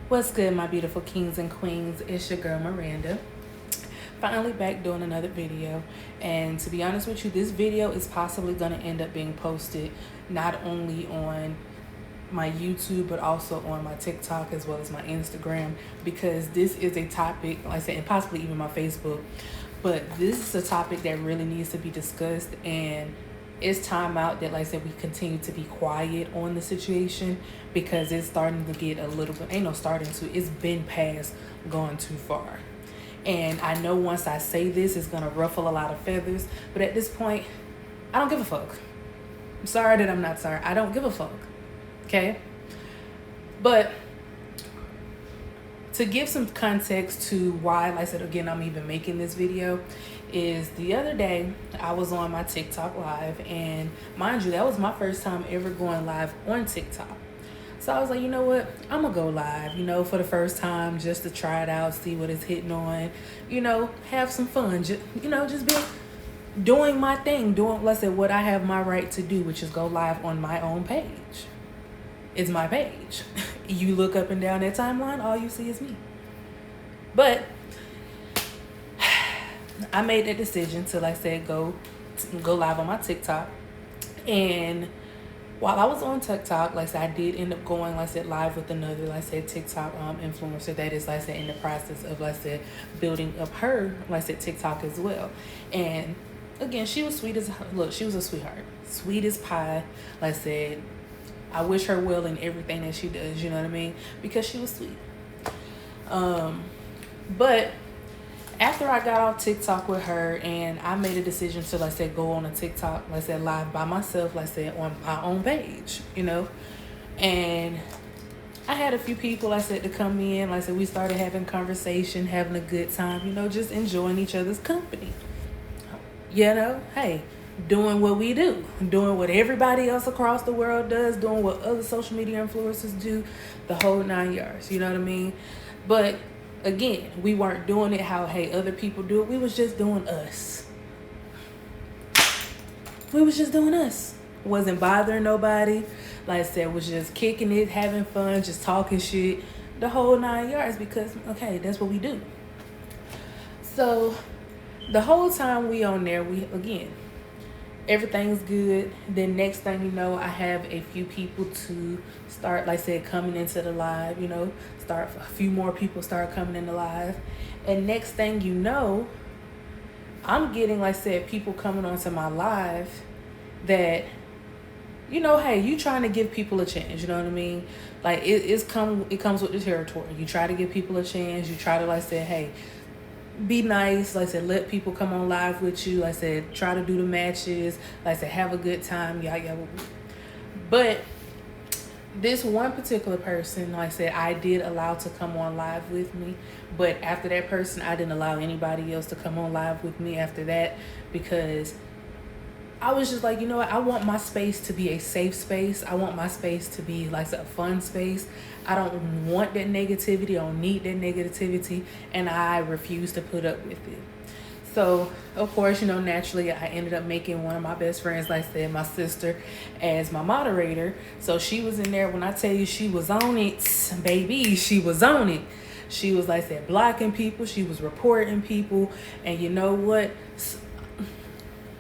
What's good, my beautiful kings and queens? It's your girl Miranda. Finally back doing another video. And to be honest with you, this video is possibly going to end up being posted not only on my YouTube, but also on my TikTok as well as my Instagram, because this is a topic, like I said, and possibly even my Facebook. But this is a topic that really needs to be discussed, and it's time out that, like I said, we continue to be quiet on the situation, because it's starting to get a little bit, ain't no starting to, it's been past gone too far. And I know once I say this, it's going to ruffle a lot of feathers, but at this point, I don't give a fuck. I'm sorry that I'm not sorry. I don't give a fuck. Okay? But to give some context to why, like I said, again, I'm even making this video, is the other day I was on my TikTok live, and mind you, that was my first time ever going live on TikTok. So I was like, you know what, I'm gonna go live, for the first time, just to try it out, see what it's hitting on, have some fun, just be doing my thing, doing, let's say, what I have my right to do, which is go live on my own page. It's my page. You look up and down that timeline, all you see is me. But I made that decision to, like I said, go live on my TikTok. And while I was on TikTok, like I said, I did end up going, like I said, live with another, like I said, TikTok influencer that is, like I said, in the process of, like I said, building up her, like I said, TikTok as well. And again, she was sweet as, look, she was a sweetheart. Sweet as pie. Like I said, I wish her well in everything that she does, you know what I mean? Because she was sweet. But after I got off TikTok with her, and I made a decision to, like I said, go on a TikTok, like I said, live by myself, like I said, on my own page, and I had a few people, like I said, to come in. Like I said, we started having conversation, having a good time, just enjoying each other's company. Hey, doing what we do, doing what everybody else across the world does, doing what other social media influencers do, the whole 9 yards, you know what I mean? But again, we weren't doing it how, hey, other people do it. We was just doing us. We was just doing us. Wasn't bothering nobody. Like I said, was just kicking it, having fun, just talking shit, the whole 9 yards, because, okay, that's what we do. So the whole time we on there, everything's good. Then next thing you know, I have a few people to start, like I said, coming into the live, start a few more people start coming in the live. And next thing you know, I'm getting, like I said, people coming onto my live that, hey, you trying to give people a chance, you know what I mean? Like it comes with the territory. You try to give people a chance. You try to, like I said, hey, be nice, like I said, let people come on live with you. Like I said, try to do the matches. Like I said, have a good time. Yeah. But this one particular person, like I said, I did allow to come on live with me. But after that person, I didn't allow anybody else to come on live with me after that, because I was just like, you know what? I want my space to be a safe space. I want my space to be, like I said, a fun space. I don't want that negativity. I don't need that negativity. And I refuse to put up with it. So, of course, naturally, I ended up making one of my best friends, like I said, my sister, as my moderator. So she was in there. When I tell you she was on it, baby, she was on it. She was, like I said, blocking people. She was reporting people. And you know what?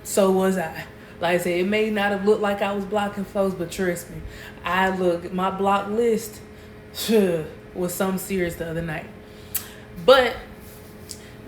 So was I. Like I said, it may not have looked like I was blocking folks, but trust me, my block list was something serious the other night. But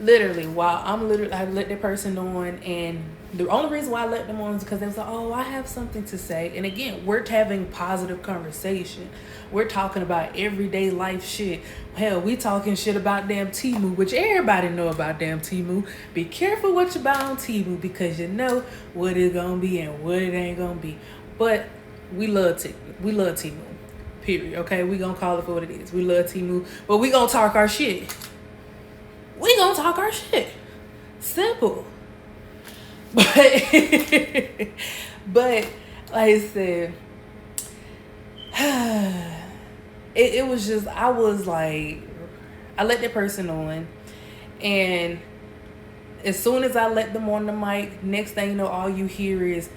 literally, I let that person on, and the only reason why I let them on is because they was like, oh, I have something to say. And again, we're having positive conversation. We're talking about everyday life shit. Hell, we talking shit about damn Temu, which everybody know about damn Temu. Be careful what you buy on Temu, because you know what it's gonna be and what it ain't gonna be. But we love Temu. Period. Okay, we gonna call it for what it is. We love Temu, but we gonna talk our shit. We gonna talk our shit. Simple. But like I said, it was just, I was like, I let that person on, and as soon as I let them on the mic, next thing you know, all you hear is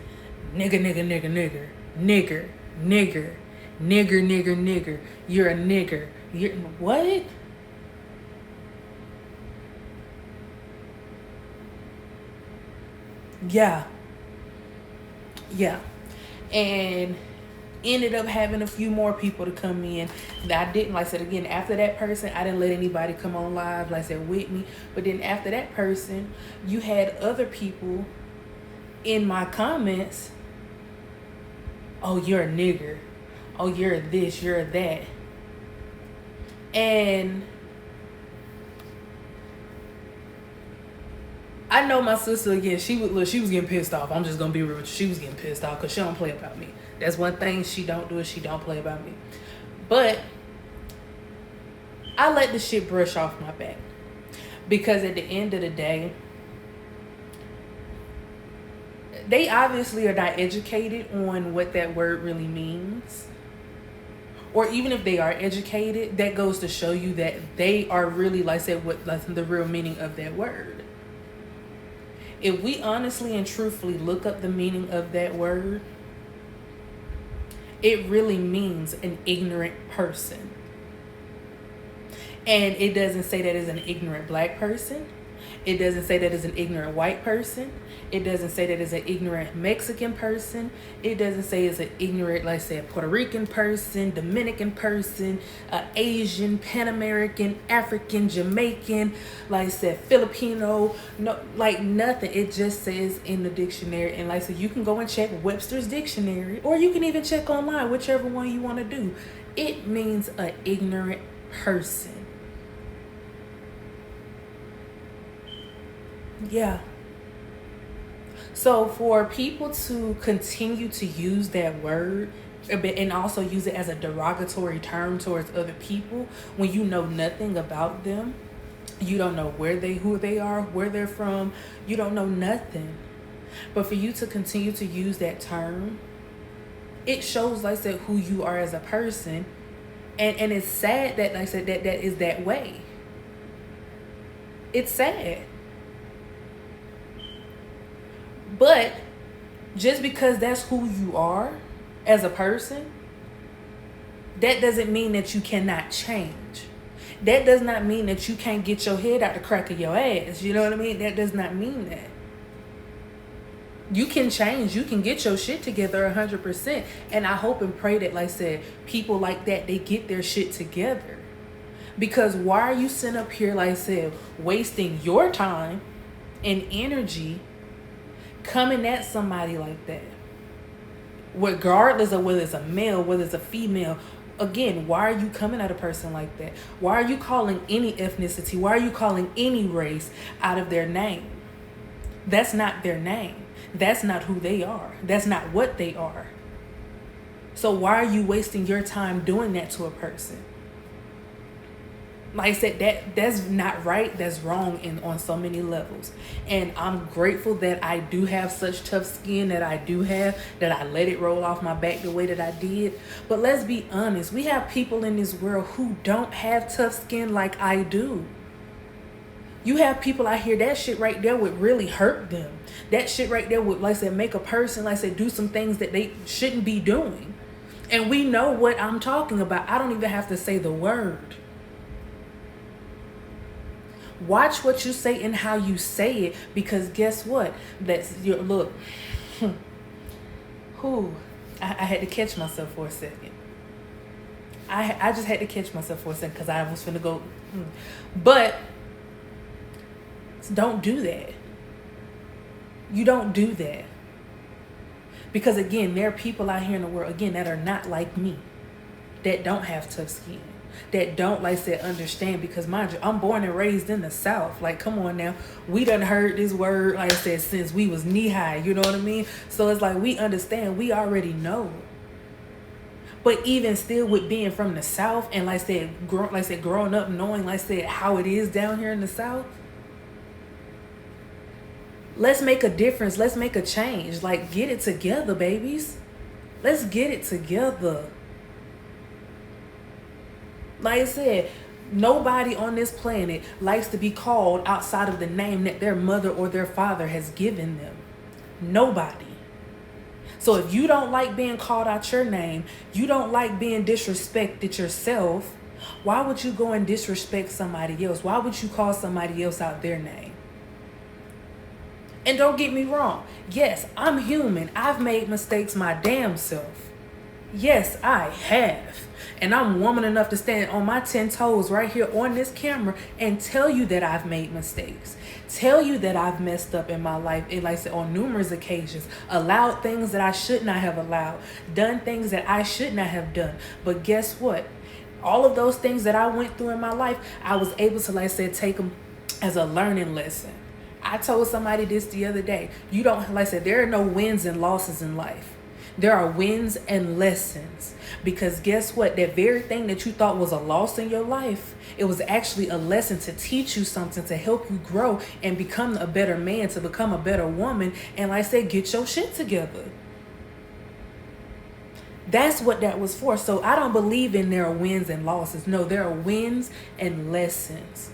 nigger, nigger, nigger, nigger, nigger, nigger, nigger, nigger, nigger, you're a nigger, You're what? Yeah. Yeah. And ended up having a few more people to come in. I didn't, like I said again, after that person, I didn't let anybody come on live, like I said, with me. But then after that person, you had other people in my comments. Oh, you're a nigger. Oh, you're this, you're that. And I know my sister again. She was getting pissed off. I'm just gonna be real with you. She was getting pissed off because she don't play about me. That's one thing she don't do is she don't play about me. But I let the shit brush off my back because at the end of the day, they obviously are not educated on what that word really means. Or even if they are educated, that goes to show you that they are really, like I said, what like the real meaning of that word. If we honestly and truthfully look up the meaning of that word, it really means an ignorant person. And it doesn't say that as an ignorant black person. It doesn't say that as an ignorant white person. It doesn't say that as an ignorant Mexican person. It doesn't say as an ignorant, like I said, Puerto Rican person, Dominican person, Asian, Pan American, African, Jamaican, like I said, Filipino, no, like nothing. It just says in the dictionary. And like I said, you can go and check Webster's dictionary, or you can even check online, whichever one you want to do. It means an ignorant person. Yeah. So for people to continue to use that word and also use it as a derogatory term towards other people when you know nothing about them, you don't know who they are, where they're from, you don't know nothing. But for you to continue to use that term, it shows, like I said, who you are as a person. And it's sad that, like I said, that is that way. It's sad. But just because that's who you are as a person, that doesn't mean that you cannot change. That does not mean that you can't get your head out the crack of your ass. You know what I mean? That does not mean that. You can change. You can get your shit together 100%. And I hope and pray that, like I said, people like that, they get their shit together. Because why are you sitting up here, like I said, wasting your time and energy coming at somebody like that, regardless of whether it's a male, whether it's a female? Again, why are you coming at a person like that? Why are you calling any ethnicity, why are you calling any race out of their name? That's not their name. That's not who they are. That's not what they are. So why are you wasting your time doing that to a person? Like I said, that's not right. That's wrong on so many levels. And I'm grateful that I do have such tough skin that I do have, that I let it roll off my back the way that I did. But let's be honest, we have people in this world who don't have tough skin like I do. You have people out here, that shit right there would really hurt them. That shit right there would, like I said, make a person, like I said, do some things that they shouldn't be doing. And we know what I'm talking about. I don't even have to say the word. Watch what you say and how you say it, because guess what? That's your look. Who? I had to catch myself for a second. I just had to catch myself for a second because I was finna go. But don't do that. You don't do that. Because again, there are people out here in the world, again, that are not like me, that don't have tough skin, that don't, like I said, understand. Because mind you, I'm born and raised in the South. Like, come on now. We done heard this word, like I said, since we was knee high. You know what I mean? So it's like we understand. We already know. But even still, with being from the South and like I said, growing up knowing, like I said, how it is down here in the South, let's make a difference. Let's make a change. Like, get it together, babies. Let's get it together. Like I said, nobody on this planet likes to be called outside of the name that their mother or their father has given them. Nobody. So if you don't like being called out your name, you don't like being disrespected yourself, Why would you go and disrespect somebody else? Why would you call somebody else out their name? And don't get me wrong. Yes, I'm human. I've made mistakes my damn self. Yes, I have. And I'm woman enough to stand on my 10 toes right here on this camera and tell you that I've made mistakes. Tell you that I've messed up in my life, and like I said, on numerous occasions, allowed things that I should not have allowed, done things that I should not have done. But guess what? All of those things that I went through in my life, I was able to, like I said, take them as a learning lesson. I told somebody this the other day. You don't, like I said, there are no wins and losses in life. There are wins and lessons. Because guess what? That very thing that you thought was a loss in your life, it was actually a lesson to teach you something, to help you grow and become a better man, to become a better woman. And like I said, get your shit together. That's what that was for. So I don't believe in there are wins and losses. No, there are wins and lessons.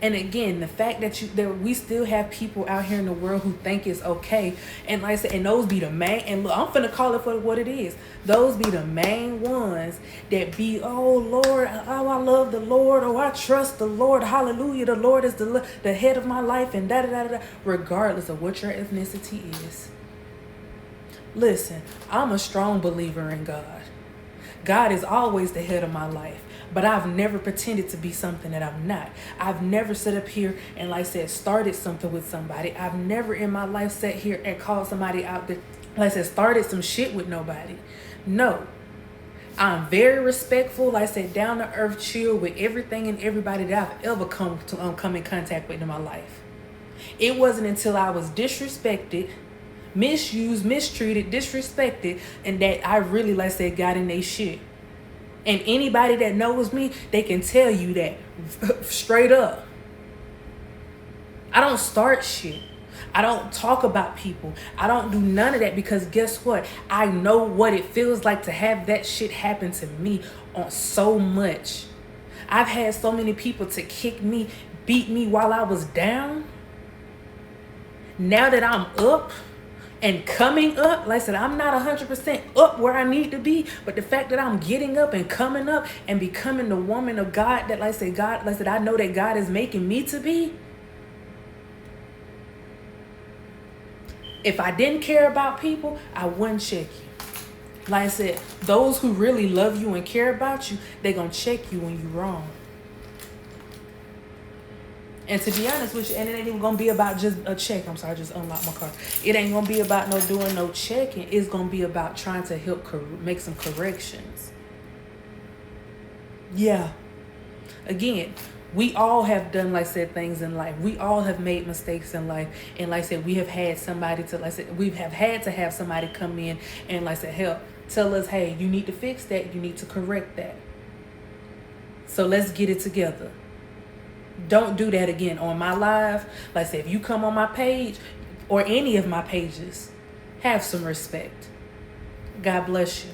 And again, the fact that we still have people out here in the world who think it's okay. And like I said, and those be the main, and look, I'm finna call it for what it is. Those be the main ones that be, oh Lord, oh I love the Lord, oh I trust the Lord, hallelujah, the Lord is the head of my life, and da-da-da-da-da, regardless of what your ethnicity is. Listen, I'm a strong believer in God. God is always the head of my life. But I've never pretended to be something that I'm not. I've never sat up here and, like I said, started something with somebody. I've never in my life sat here and called somebody out that, like I said, started some shit with nobody. No. I'm very respectful, like I said, down to earth, chill with everything and everybody that I've ever come in contact with in my life. It wasn't until I was disrespected, misused, mistreated, disrespected, and that I really, like I said, got in they shit. And anybody that knows me, they can tell you that straight up. I don't start shit. I don't talk about people. I don't do none of that because guess what? I know what it feels like to have that shit happen to me on so much. I've had so many people to kick me, beat me while I was down. Now that I'm up and coming up, like I said, I'm not 100% up where I need to be, but the fact that I'm getting up and coming up and becoming the woman of God that, like I said, I know that God is making me to be. If I didn't care about people, I wouldn't check you. Like I said, those who really love you and care about you, they're going to check you when you're wrong. And to be honest with you, and it ain't even going to be about just a check. I'm sorry, I just unlocked my car. It ain't going to be about doing no checking. It's going to be about trying to help make some corrections. Yeah. Again, we all have done, like I said, things in life. We all have made mistakes in life. And like I said, we have had somebody to, like I said, we have had to have somebody come in and, like I said, help tell us, hey, you need to fix that. You need to correct that. So let's get it together. Don't do that again on my live. Like I said, if you come on my page or any of my pages, have some respect. God bless you.